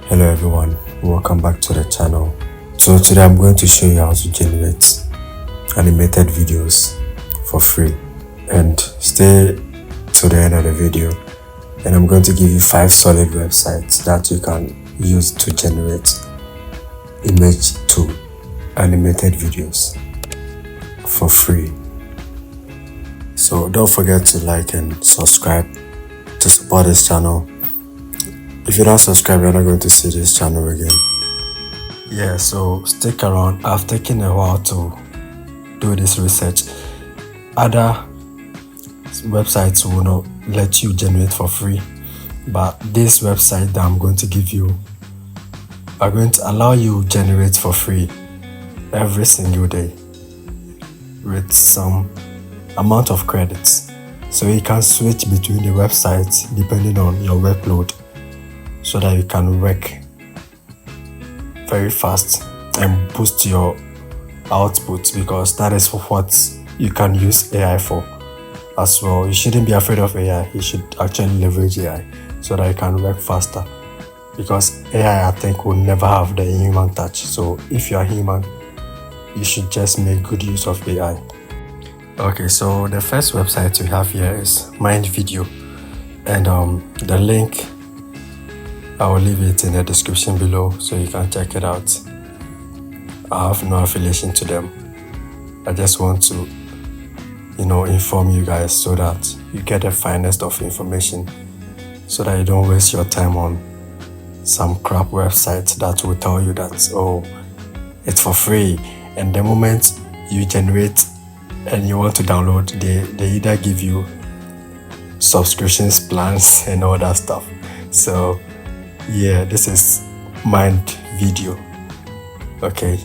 Hello everyone, welcome back to the channel. So today I'm going to show you how to generate animated videos for free, and stay to the end of the video and I'm going to give you 5 solid websites that you can use to generate image to animated videos for free. So don't forget to like and subscribe to support this channel. If you're not subscribed, you're not going to see this channel again. Yeah, so stick around. I've taken a while to do this research. Other websites will not let you generate for free, but this website that I'm going to give you are going to allow you generate for free every single day with some amount of credits. So you can switch between the websites depending on your workload, so that you can work very fast and boost your output, because that is what you can use AI for as well. You shouldn't be afraid of AI. You should actually leverage AI so that you can work faster, because AI, I think, will never have the human touch. So if you are human, you should just make good use of AI. Okay, so the first website we have here is MindVideo, and the link, I will leave it in the description below so you can check it out. I have no affiliation to them. I just want to, inform you guys so that you get the finest of information, so that you don't waste your time on some crap website that will tell you that, oh, it's for free. And the moment you generate and you want to download, they either give you subscriptions plans and all that stuff. So yeah, this is MindVideo. Okay,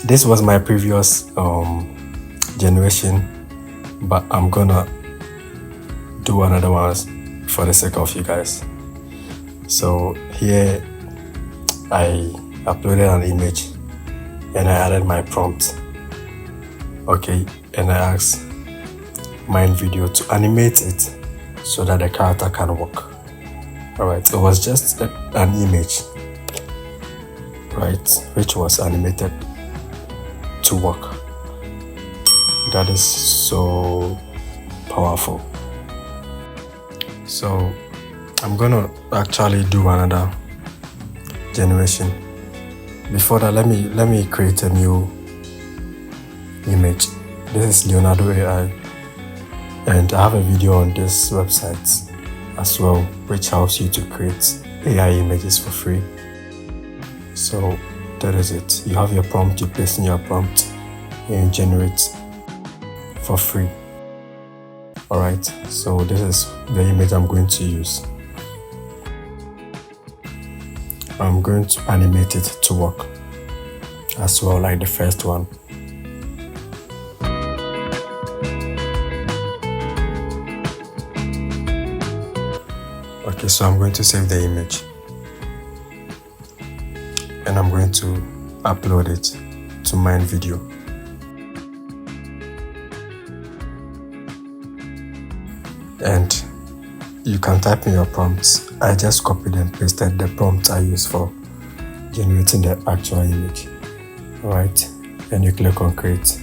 this was my previous generation, but I'm gonna do another one for the sake of you guys. So here I uploaded an image and I added my prompt. Okay, and I asked MindVideo to animate it so that the character can walk. Alright, it was just an image, right, which was animated to work. That is so powerful. So I'm gonna actually do another generation. Before that, let me create a new image. This is Leonardo AI, and I have a video on this website as well, which helps you to create AI images for free. So that is it. You have your prompt, you paste in your prompt, and you generate for free. Alright, so this is the image I'm going to use. I'm going to animate it to work as well, like the first one. Okay, so I'm going to save the image and I'm going to upload it to MindVideo. And you can type in your prompts. I just copied and pasted the prompt I use for generating the actual image. Alright, and you click on create.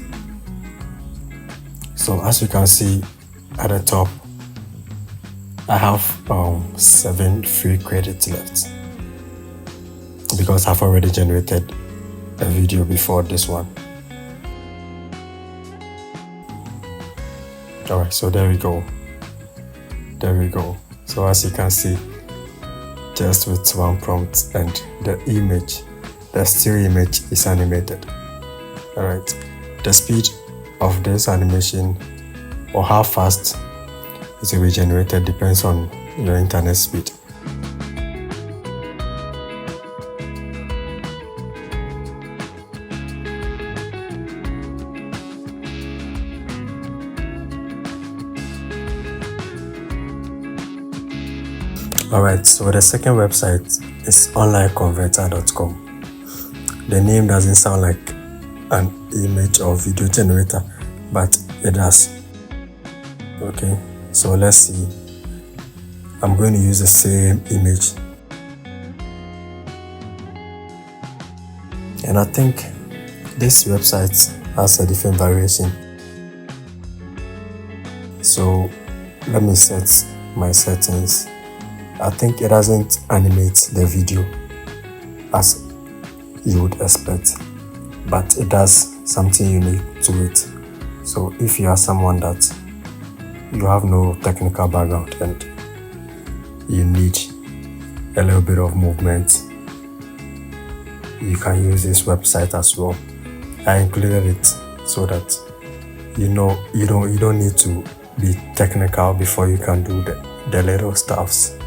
So as you can see at the top, I have 7 free credits left, because I've already generated a video before this one. Alright, so there we go. So as you can see, just with one prompt and the image, the still image is animated. Alright, the speed of this animation, or how fast it will be generated, depends on your internet speed. Alright, so the second website is onlineconverter.com. The name doesn't sound like an image or video generator, but it does. Okay, so let's see. I'm going to use the same image And I think this website has a different variation. So let me set my settings. I think it doesn't animate the video as you would expect, but it does something unique to it. So if you are someone that you have no technical background and you need a little bit of movement, you can use this website as well. I included it so that you don't need to be technical before you can do the little stuffs.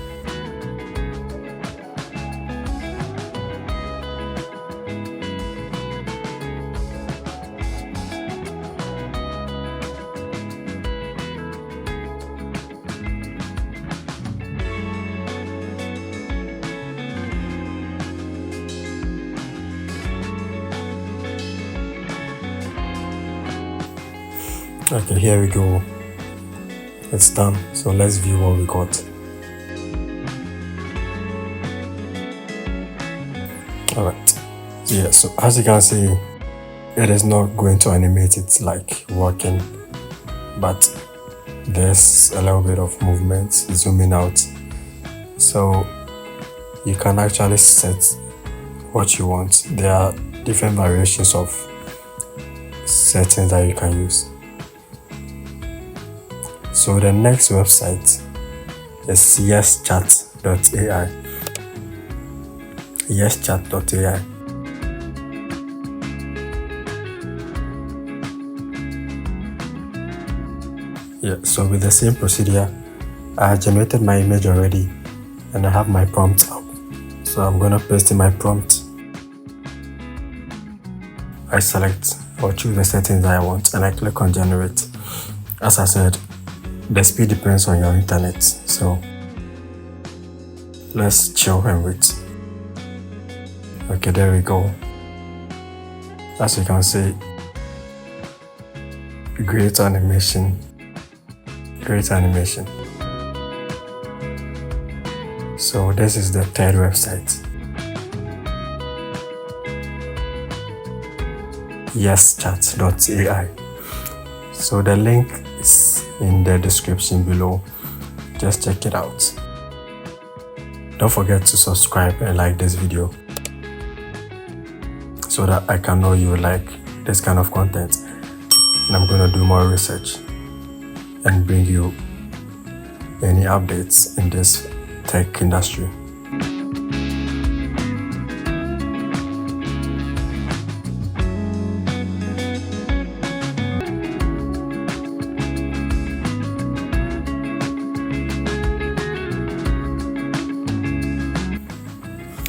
Okay, here we go. It's done. So let's view what we got. Alright. Yeah, so as you can see, it is not going to animate it like working, but there's a little bit of movement zooming out. So you can actually set what you want. There are different variations of settings that you can use. So the next website is YesChat AI. YesChat AI. Yeah, so with the same procedure, I generated my image already and I have my prompt up. So I'm gonna paste in my prompt. I select or choose the settings that I want and I click on generate. As I said, the speed depends on your internet, so let's chill and wait. Okay, there we go. As you can see, great animation. So this is the third website. YesChat AI. So the link is in the description below. Just check it out. Don't forget to subscribe and like this video so that I can know you like this kind of content, and I'm gonna do more research and bring you any updates in this tech industry.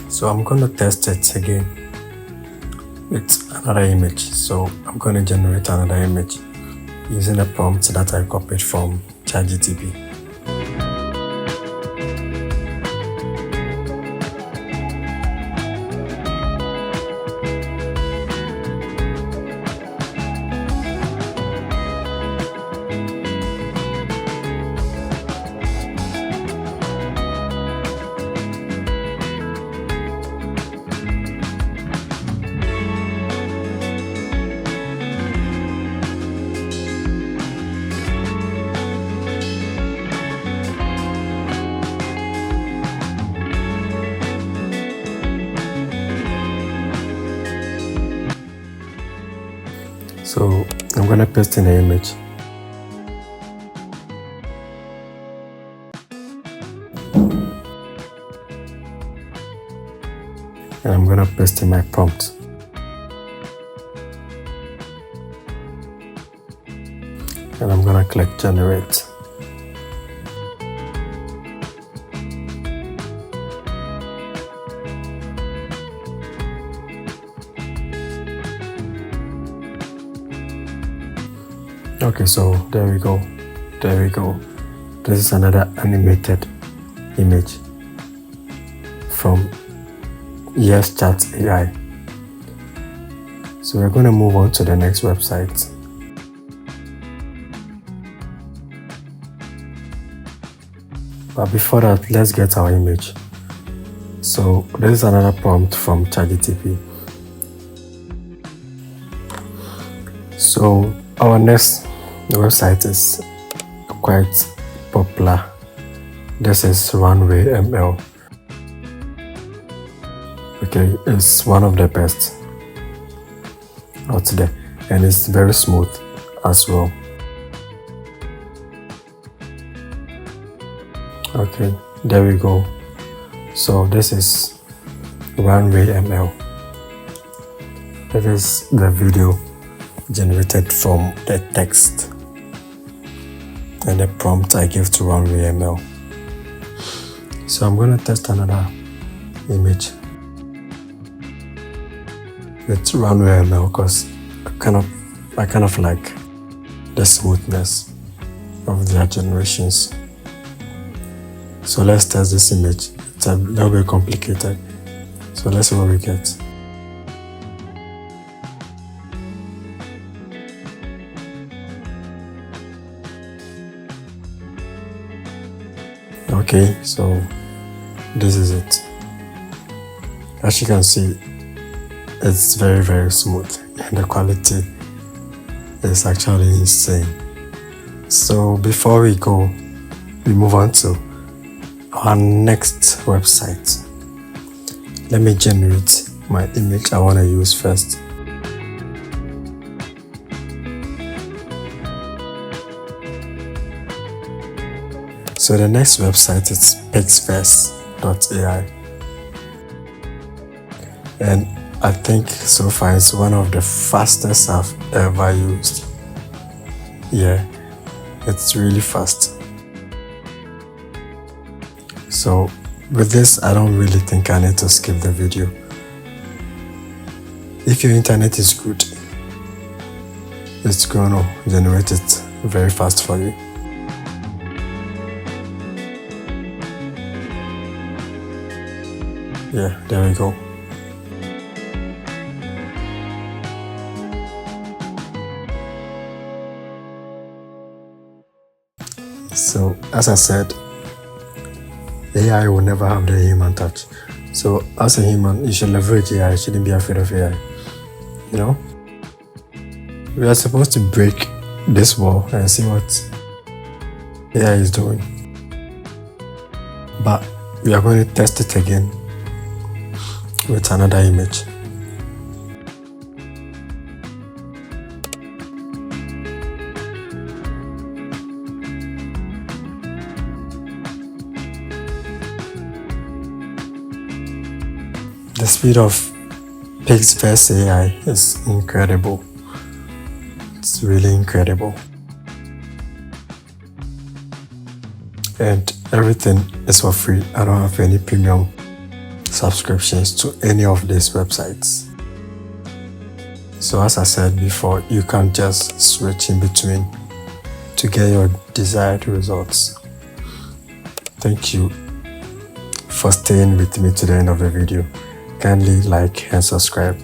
So I'm going to test it again with another image. So I'm going to generate another image using a prompt that I copied from ChatGPT. So I'm gonna paste in the image. And I'm gonna paste in my prompt. And I'm gonna click generate. Okay, so there we go. This is another animated image from YesChat AI. So we're going to move on to the next website. But before that, let's get our image. So this is another prompt from ChatGPT. So our next website is quite popular. This is Runway ML. Okay, it's one of the best out there, and it's very smooth as well. Okay, there we go. So this is Runway ML. It is the video generated from the text and the prompt I give to Runway ML. So I'm going to test another image with Runway ML because I kind of like the smoothness of their generations. So let's test this image. It's a little bit complicated. So let's see what we get. Okay, so this is it. As you can see, it's very, very smooth and the quality is actually insane. So before we move on to our next website. Let me generate my image I want to use first. So the next website is Pixverse AI. And I think so far it's one of the fastest I've ever used. Yeah, it's really fast. So with this, I don't really think I need to skip the video. If your internet is good, it's going to generate it very fast for you. Yeah, there we go. So as I said, AI will never have the human touch. So as a human, you should leverage AI. You shouldn't be afraid of AI. You know? We are supposed to break this wall and see what AI is doing. But we are going to test it again with another image. The speed of Pixverse AI is incredible. It's really incredible. And everything is for free. I don't have any premium subscriptions to any of these websites. So as I said before, you can just switch in between to get your desired results. Thank you for staying with me to the end of the video. Kindly like and subscribe.